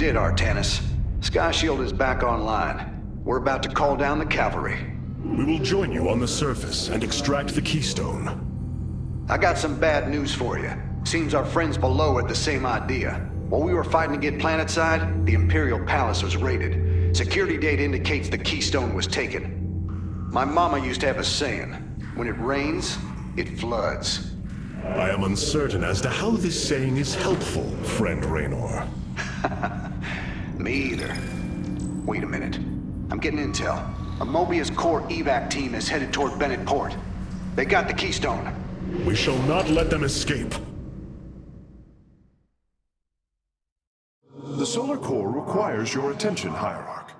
did, Artanis. Sky Shield is back online. We're about to call down the cavalry. We will join you on the surface and extract the Keystone. I got some bad news for you. Seems our friends below had the same idea. While we were fighting to get planetside, the Imperial Palace was raided. Security data indicates the Keystone was taken. My mama used to have a saying, when it rains, it floods. I am uncertain as to how this saying is helpful, friend Raynor. Me either. Wait a minute. I'm getting intel. A Mobius Core evac team is headed toward Bennett Port. They got the Keystone. We shall not let them escape. The Solar Core requires your attention, Hierarch.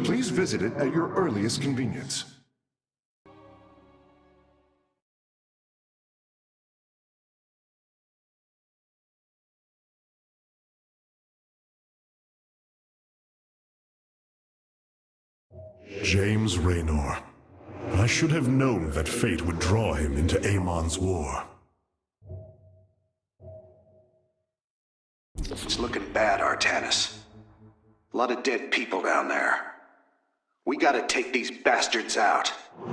Please visit it at your earliest convenience. James Raynor. I should have known that fate would draw him into Amon's war. It's looking bad, Artanis. A lot of dead people down there. We gotta take these bastards out.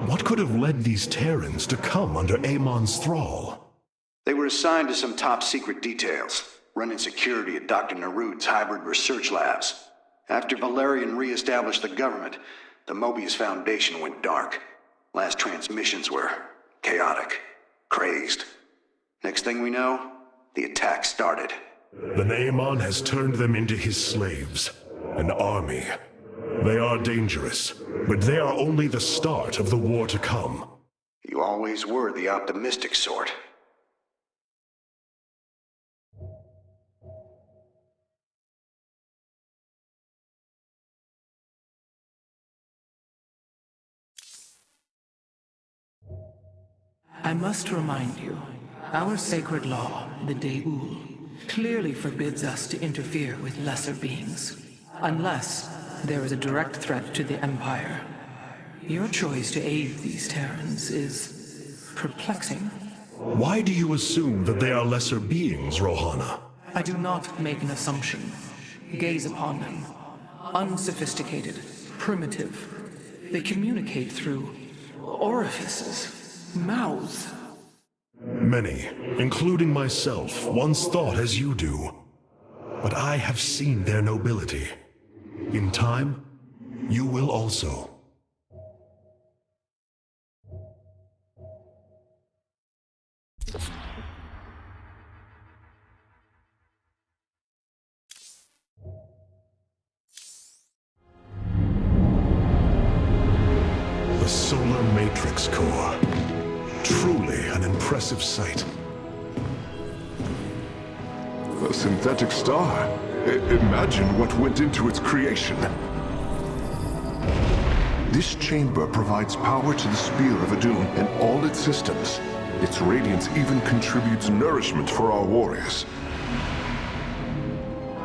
What could have led these Terrans to come under Amon's thrall? They were assigned to some top-secret details, running security at Dr. Narud's hybrid research labs. After Valerian re-established the government, the Mobius Foundation went dark. Last transmissions were chaotic, crazed. Next thing we know, the attack started. Then Amon has turned them into his slaves, an army. They are dangerous, but they are only the start of the war to come. You always were the optimistic sort. I must remind you, our sacred law, the Deul, clearly forbids us to interfere with lesser beings, unless there is a direct threat to the Empire. Your choice to aid these Terrans is perplexing. Why do you assume that they are lesser beings, Rohana? I do not make an assumption. Gaze upon them. Unsophisticated, primitive. They communicate through orifices. Mouths. Many, including myself, once thought as you do. But I have seen their nobility. In time, you will also. The Solar Matrix Core. Truly an impressive sight. A synthetic star. Imagine what went into its creation. This chamber provides power to the Spear of Adun and all its systems. Its radiance even contributes nourishment for our warriors.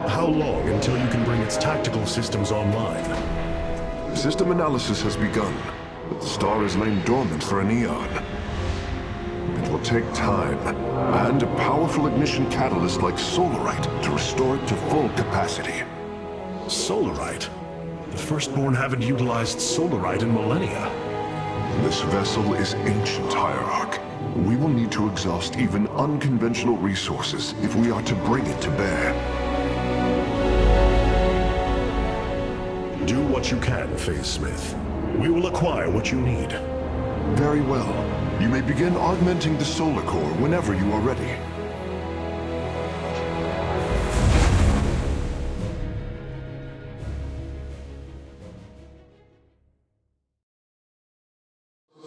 How long until you can bring its tactical systems online? System analysis has begun, but the star has lain dormant for an eon. It will take time, and a powerful ignition catalyst like Solarite to restore it to full capacity. Solarite? The Firstborn haven't utilized Solarite in millennia. This vessel is ancient, Hierarch. We will need to exhaust even unconventional resources if we are to bring it to bear. Do what you can, Phase Smith. We will acquire what you need. Very well. You may begin augmenting the Solar Core whenever you are ready.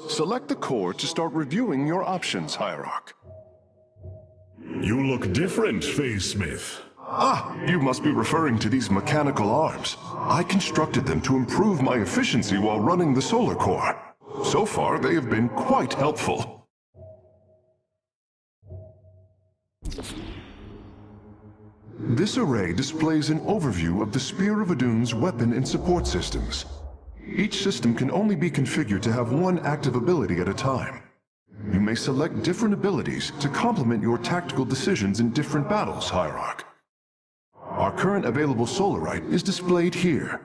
Select the core to start reviewing your options, Hierarch. You look different, Phase Smith. Ah, you must be referring to these mechanical arms. I constructed them to improve my efficiency while running the Solar Core. So far, they have been quite helpful. This array displays an overview of the Spear of Adun's weapon and support systems. Each system can only be configured to have one active ability at a time. You may select different abilities to complement your tactical decisions in different battles, Hierarch. Our current available solarite is displayed here.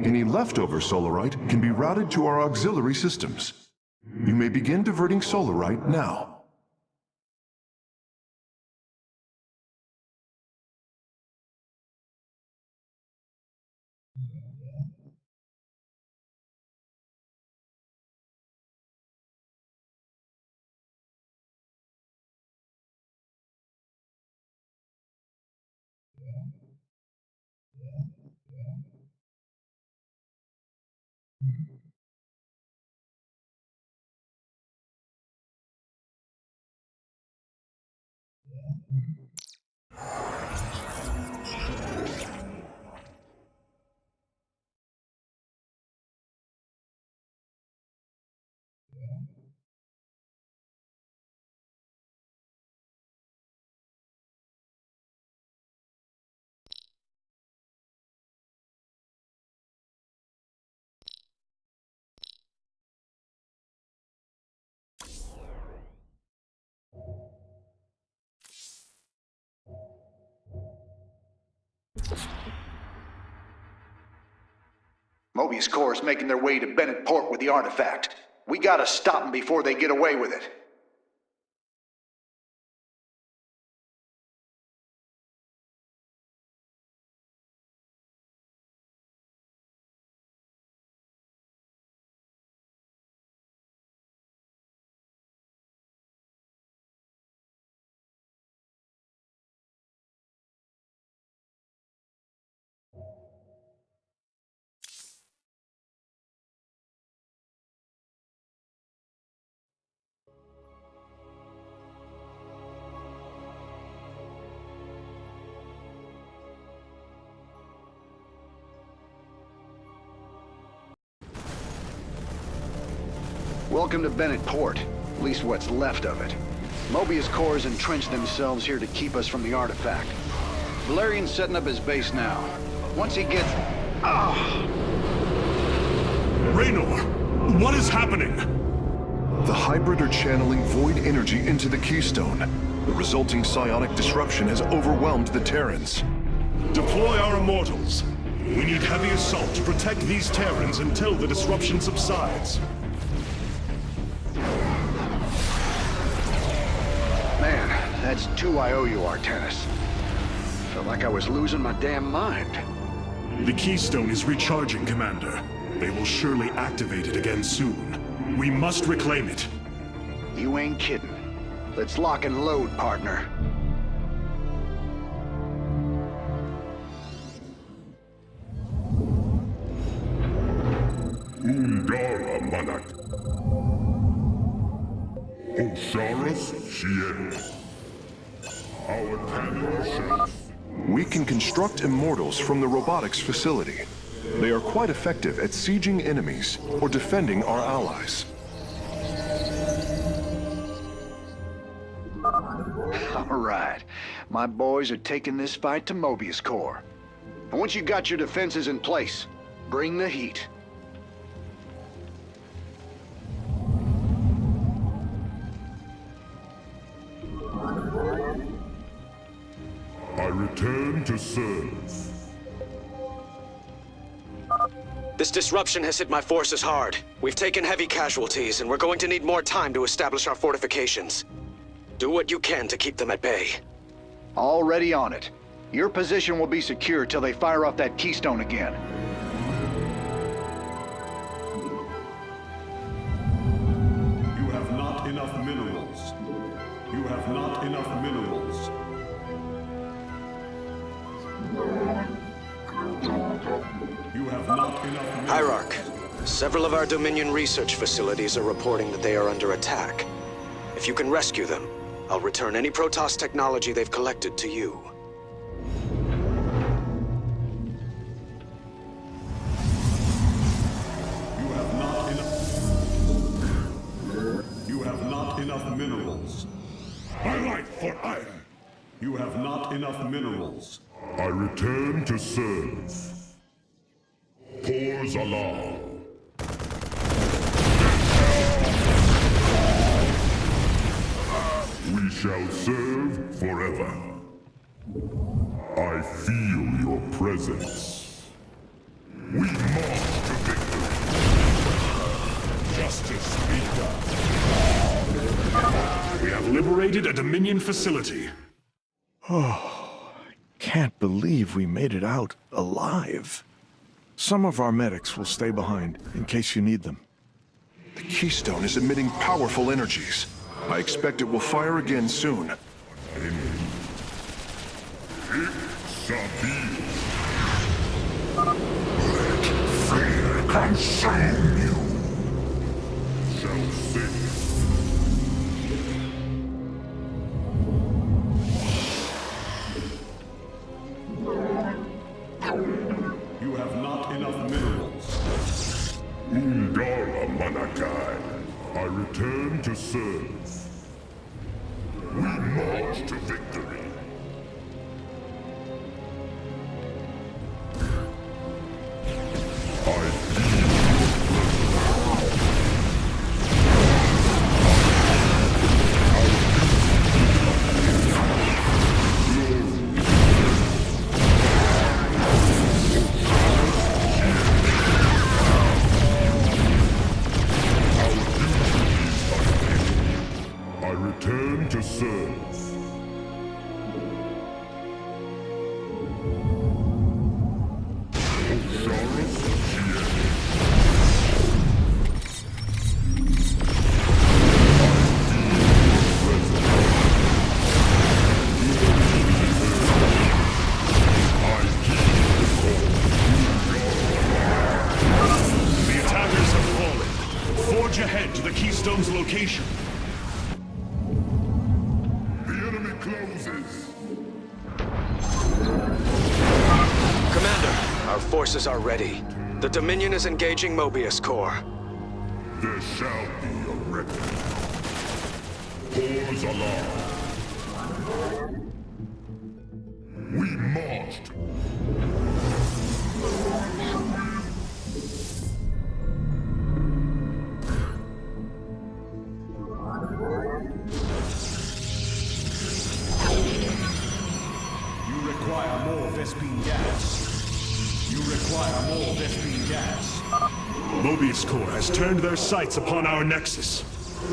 Any leftover solarite can be routed to our auxiliary systems. You may begin diverting solarite now. Mobius Corps is making their way to Bennett Port with the artifact. We gotta stop them before they get away with it. Welcome to Bennett Port, at least what's left of it. Mobius Corps has entrenched themselves here to keep us from the artifact. Valerian's setting up his base now. Once he gets... Raynor, what is happening? The hybrid are channeling void energy into the Keystone. The resulting psionic disruption has overwhelmed the Terrans. Deploy our immortals. We need heavy assault to protect these Terrans until the disruption subsides. Man, that's 2 I owe you, Artanis. Felt like I was losing my damn mind. The Keystone is recharging, Commander. They will surely activate it again soon. We must reclaim it. You ain't kidding. Let's lock and load, partner. Undara Manak. Osiris Shien. Our panel shows. We can construct immortals from the robotics facility. They are quite effective at sieging enemies or defending our allies. All right. My boys are taking this fight to Mobius Corps. And once you got your defenses in place, bring the heat. I return to serve. This disruption has hit my forces hard. We've taken heavy casualties, and we're going to need more time to establish our fortifications. Do what you can to keep them at bay. Already on it. Your position will be secure till they fire off that Keystone again. You have not enough minerals. You have not enough minerals. You have not enough minerals. Hierarch, several of our Dominion research facilities are reporting that they are under attack. If you can rescue them, I'll return any Protoss technology they've collected to you. You have not enough. You have not enough minerals. I light for iron. You have not enough minerals. I return to serve. Pour Zalal. We shall serve forever. I feel your presence. We march to victory. Justice be done. We have liberated a Dominion facility. Can't believe we made it out alive. Some of our medics will stay behind in case you need them. The Keystone is emitting powerful energies. I expect it will fire again soon. Sabine. Let fear consume you. Shall sing. You have not enough minerals. Undara Manakai. I return to serve. We march to victory. I return to serve. Osiris The attackers have fallen. Forge ahead to the Keystone's location. The enemy closes. Commander, our forces are ready. The Dominion is engaging Mobius Corps. There shall be a reckoning. Corps alarm. We marched. You require more Vespene gas. You require more Vespene gas. Mobius Corps has turned their sights upon our Nexus.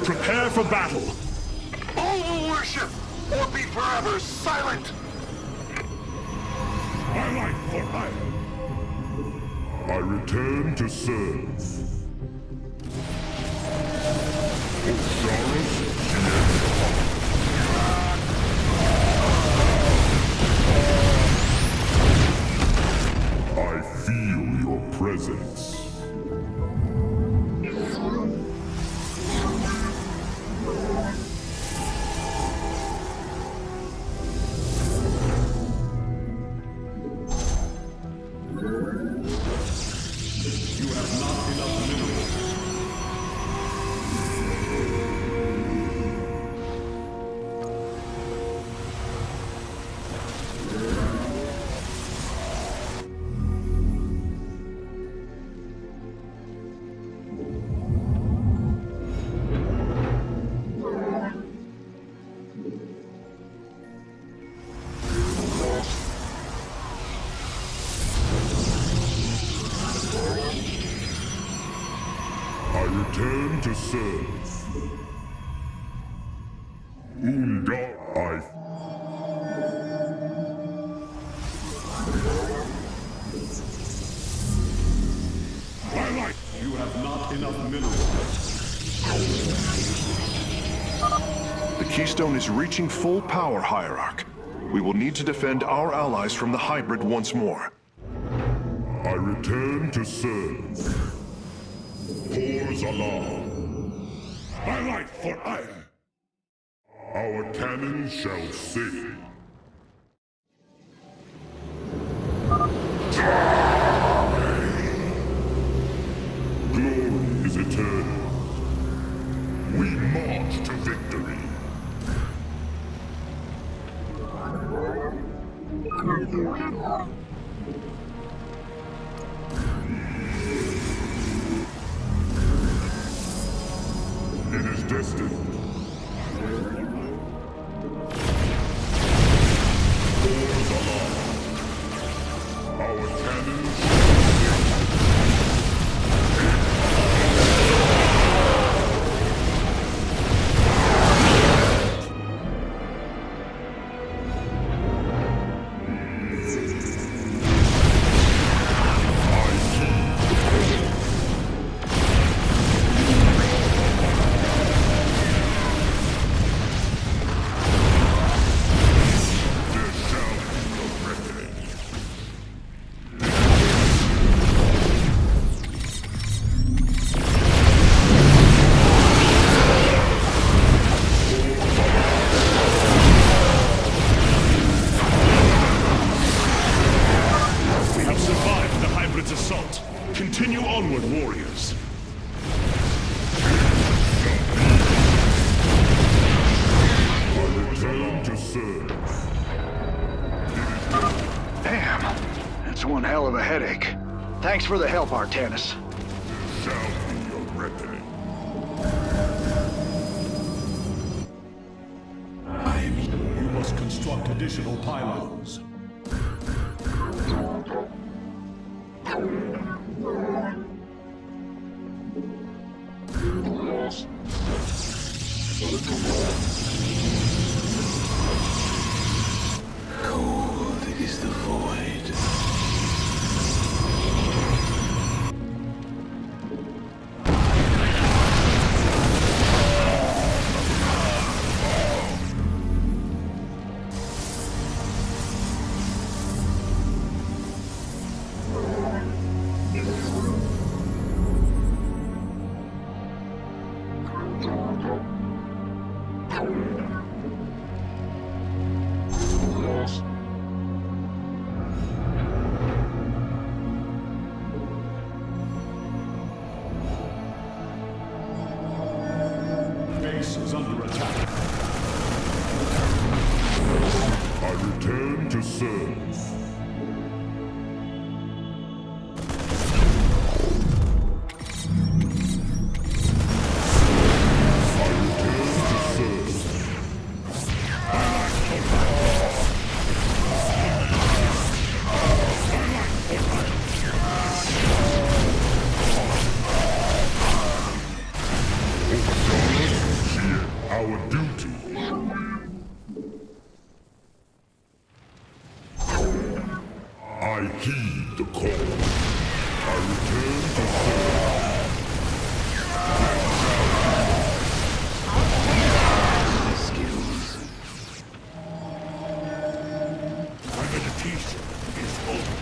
Prepare for battle. All will worship or be forever silent! My life for hire. I return to serve. Osiris I feel your presence. You have not enough minerals. I return to serve. Undar I like. You have not enough minerals. The Keystone is reaching full power, Hierarch. We will need to defend our allies from the hybrid once more. I return to serve. Corps alarm. I light for ire. Our cannon shall sing. Glory is eternal. We march to victory. It is destined. Our cannons. We have survived the hybrid's assault. Continue onward, warriors. I return to serve. Damn, that's one hell of a headache. Thanks for the help, Artanis. Shall be your reckoning. You must construct additional pylons. Cold is the void. Base is under attack. I return to serve. I return to serve. Our duty. I heed the call. I return to serve. Skills. My meditation is over.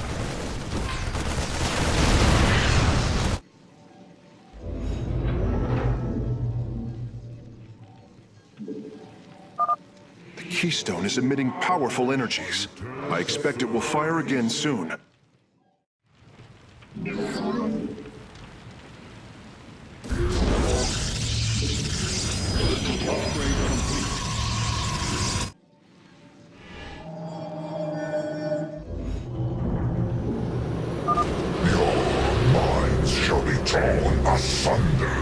The Keystone is emitting powerful energies. I expect it will fire again soon. Minds shall be torn asunder.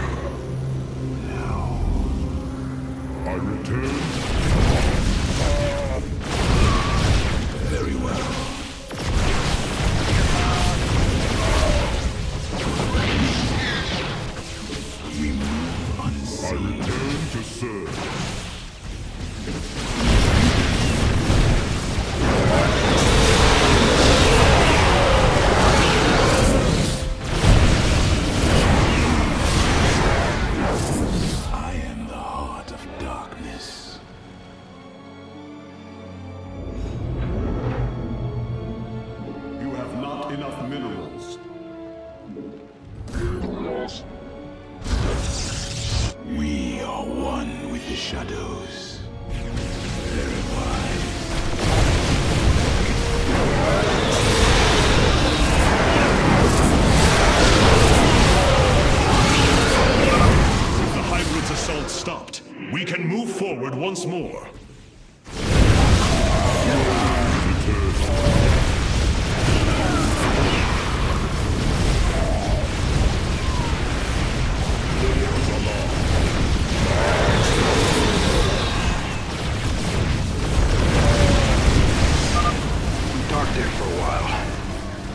I return. Very well. We move I unseen. return to serve. I am the heart of darkness.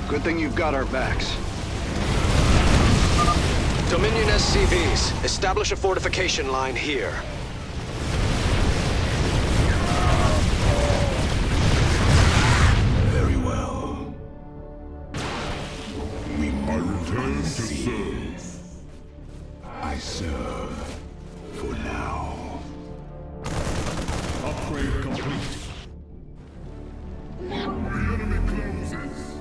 Good thing you've got our backs. Dominion SCVs, establish a fortification line here. Very well. We move Return to unseen. serve. I serve for now. Upgrade complete. The enemy closes.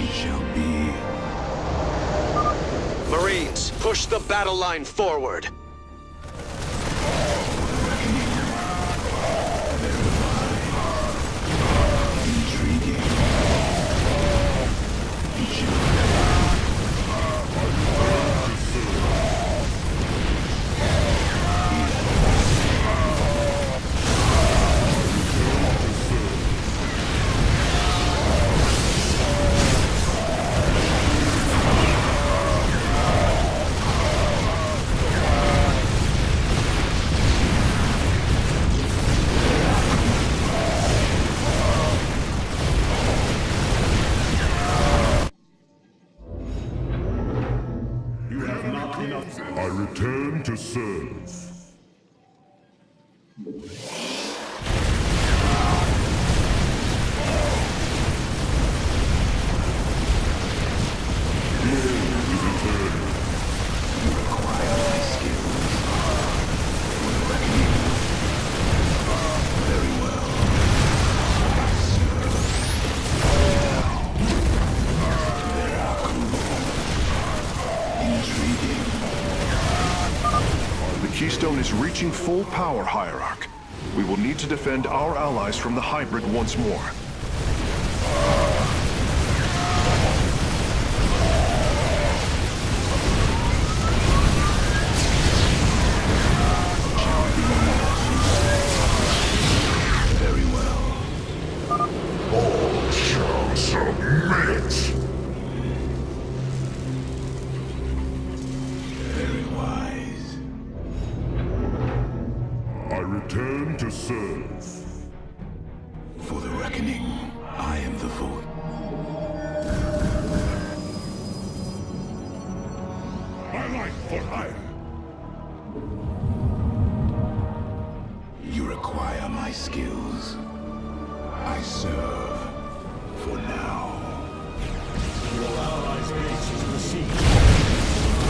It shall be. Marines, push the battle line forward. Intriguing. It shall You have not enough. I return to serve. require my skills. For the reckoning. Very well. I serve. Intriguing. The Keystone is reaching full power, Hierarch. We will need to defend our allies from the hybrid once more. Very well. All shall submit. Very wise. I return to serve. For the reckoning, I am the vote. My life for hire. You require my skills. I serve for now. Your allies' base is besieged.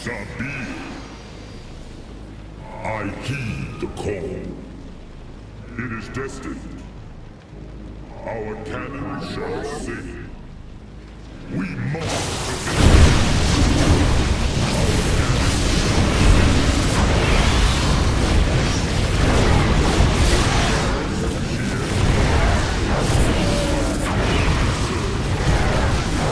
Sabir. I heed the call. It is destined. Our cannon shall sing. We must defend.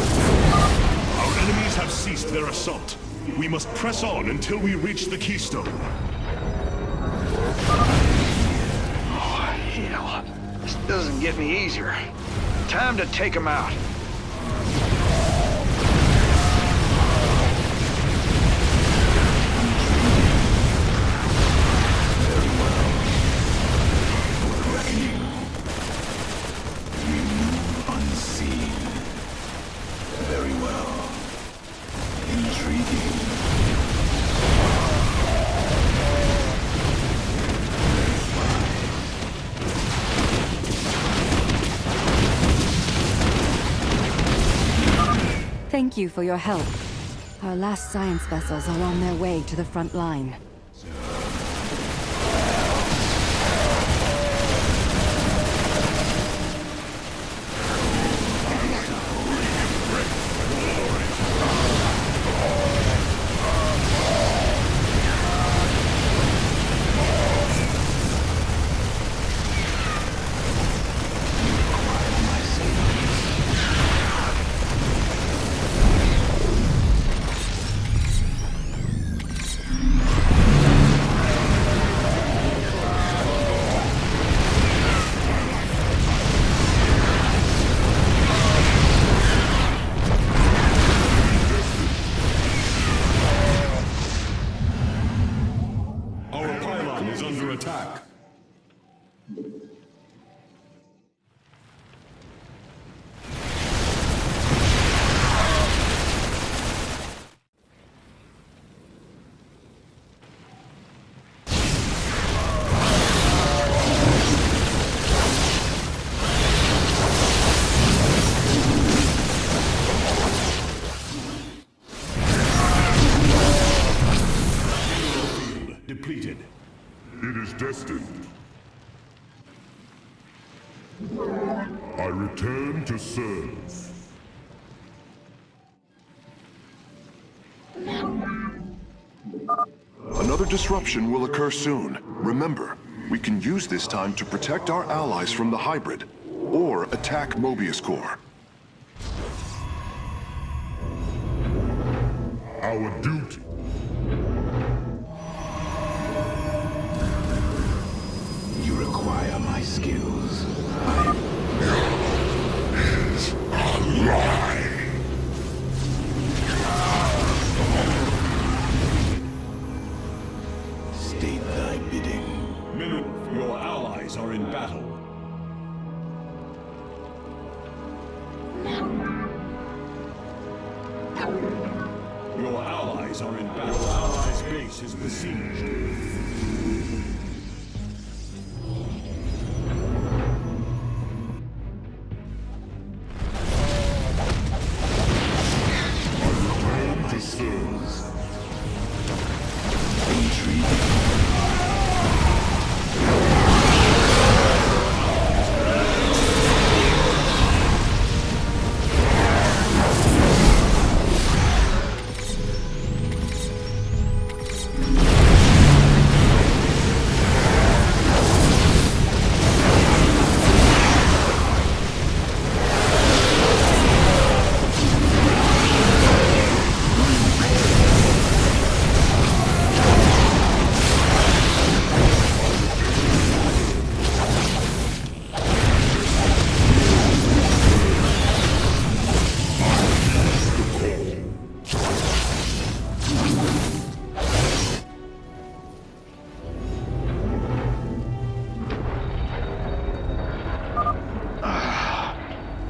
Our enemies have ceased their assault. We must press on until we reach the Keystone. Hell, this doesn't get any easier. Time to take them out. Unseen. Very well. Intriguing. Thank you for your help. Our last science vessels are on their way to the front line. destined. I return to serve. Another disruption will occur soon. Remember, we can use this time to protect our allies from the hybrid, or attack Mobius Core. Our duty. You require my skills. Is a lie. State thy bidding. Your allies are in battle. Your allies are in battle. Your allies' base is besieged.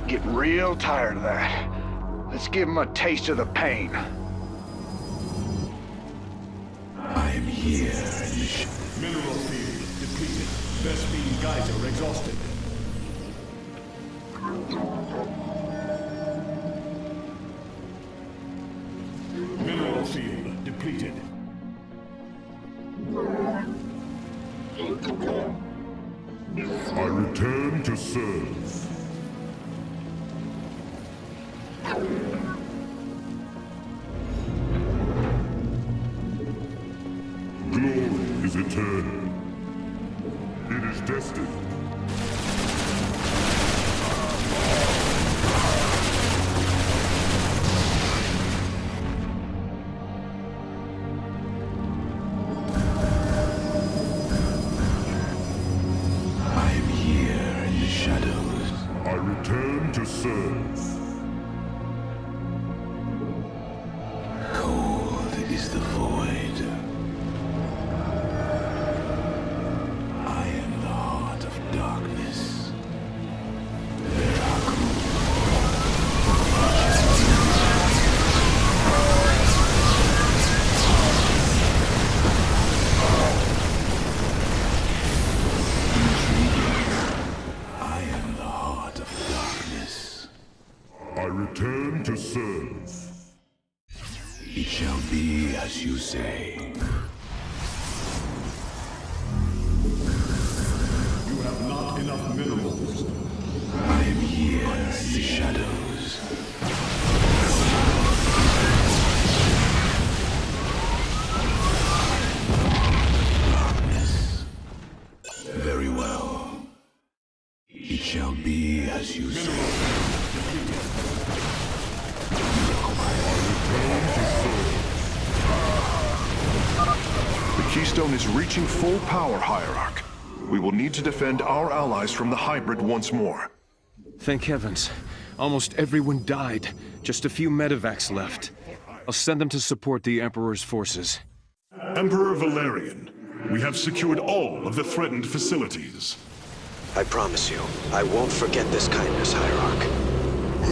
Getting real tired of that. Let's give him a taste of the pain. I am here in the Mineral field depleted. Vespene geyser exhausted. Mineral field depleted. I return to serve. Glory is eternal. It is destined. I am here in the shadows. I return to serve. Cold is the void. I am the heart of darkness. I am the heart of darkness. I return to serve. It shall be as you say. You have not enough minerals. I am here in the shadows. Darkness. Very well. It shall be as you say. The Keystone is reaching full power, Hierarch. We will need to defend our allies from the hybrid once more. Thank heavens. Almost everyone died. Just a few medevacs left. I'll send them to support the Emperor's forces. Emperor Valerian, we have secured all of the threatened facilities. I promise you, I won't forget this kindness, Hierarch.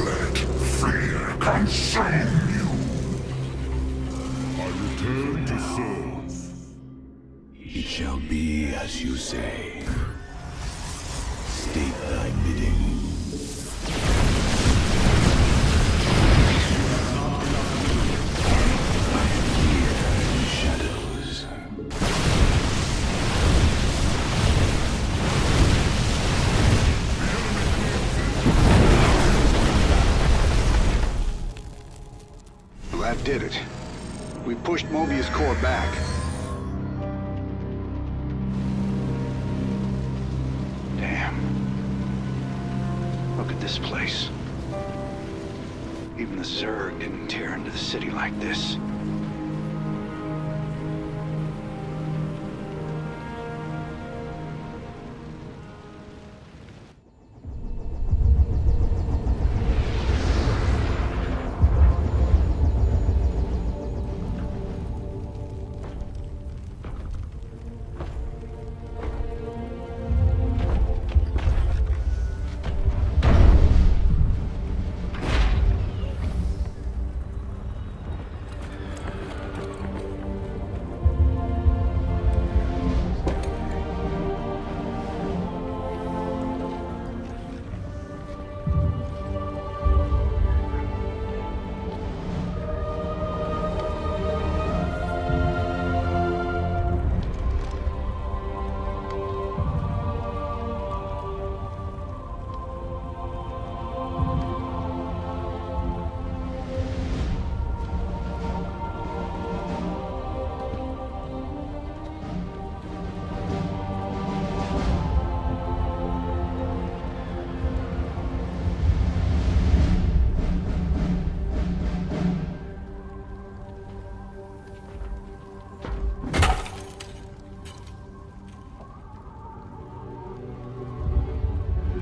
Let fear consume you. I return to serve. It shall be as you say. State thy bidding. I am here in the shadows. did it. We pushed Mobius Core back. Damn. Look at this place. Even the Zerg didn't tear into the city like this.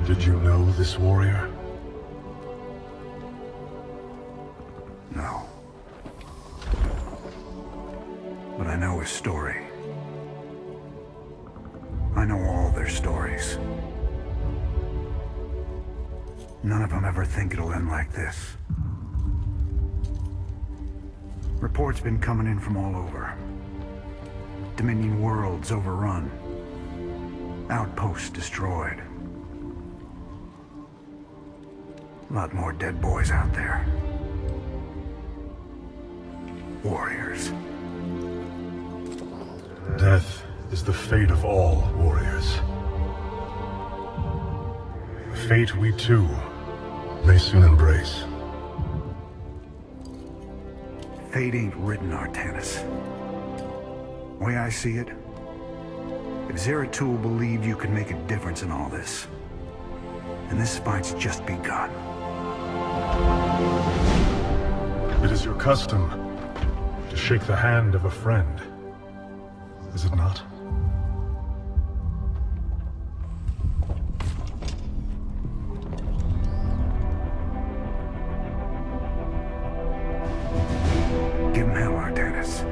Did you know this warrior? No. But I know his story. I know all their stories. None of them ever think it'll end like this. Reports been coming in from all over. Dominion worlds overrun. Outposts destroyed. A lot more dead boys out there. Warriors. Death is the fate of all warriors. A fate we too may soon embrace. Fate ain't written, Artanis. Way I see it, if Zeratul believed you could make a difference in all this, and this fight's just begun. It is your custom to shake the hand of a friend, is it not? Give him hell, Artanis.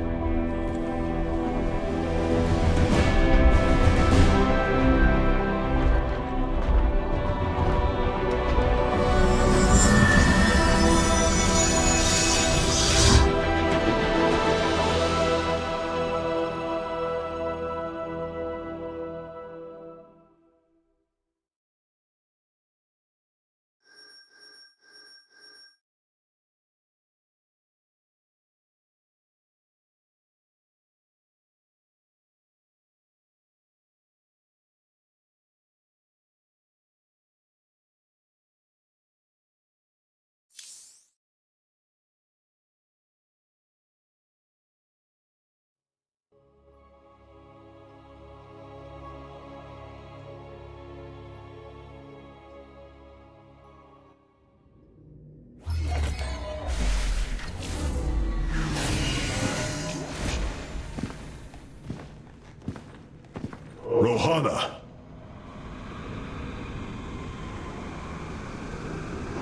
Rohana!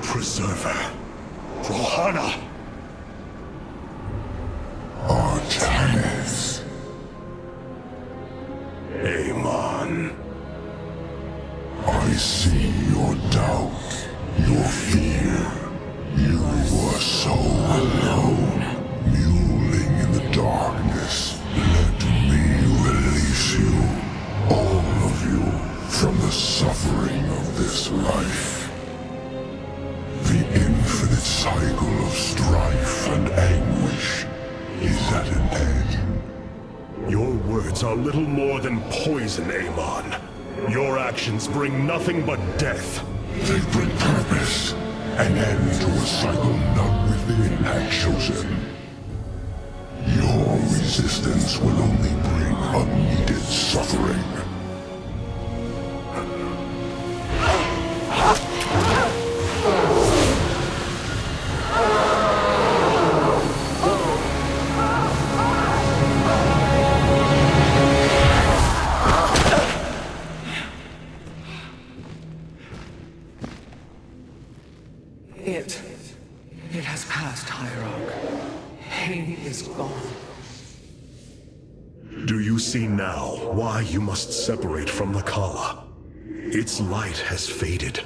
Preserver! Rohana! Artanis. Amon. I see your doubt, your fear. You were so alone, mewling in the darkness. Let me release you, all of you, from the suffering of this life. The infinite cycle of strife and anguish is at an end. Your words are little more than poison, Amon. Your actions bring nothing but death. They bring purpose, an end to a cycle none within had chosen. resistance will only bring unneeded suffering. It has passed, Hierarch. He is gone. Do you see now why you must separate from the Khala? Its light has faded.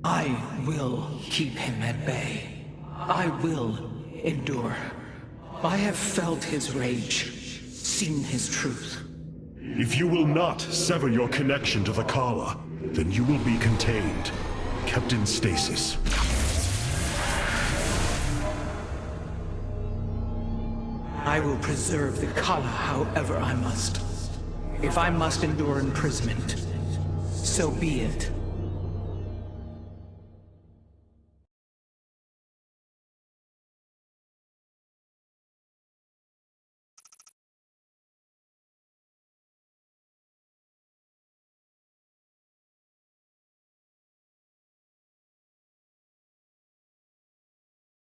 I will keep him at bay. I will endure. I have felt his rage, seen his truth. If you will not sever your connection to the Khala, then you will be contained, kept in stasis. I will preserve the Khala however I must. If I must endure imprisonment, so be it.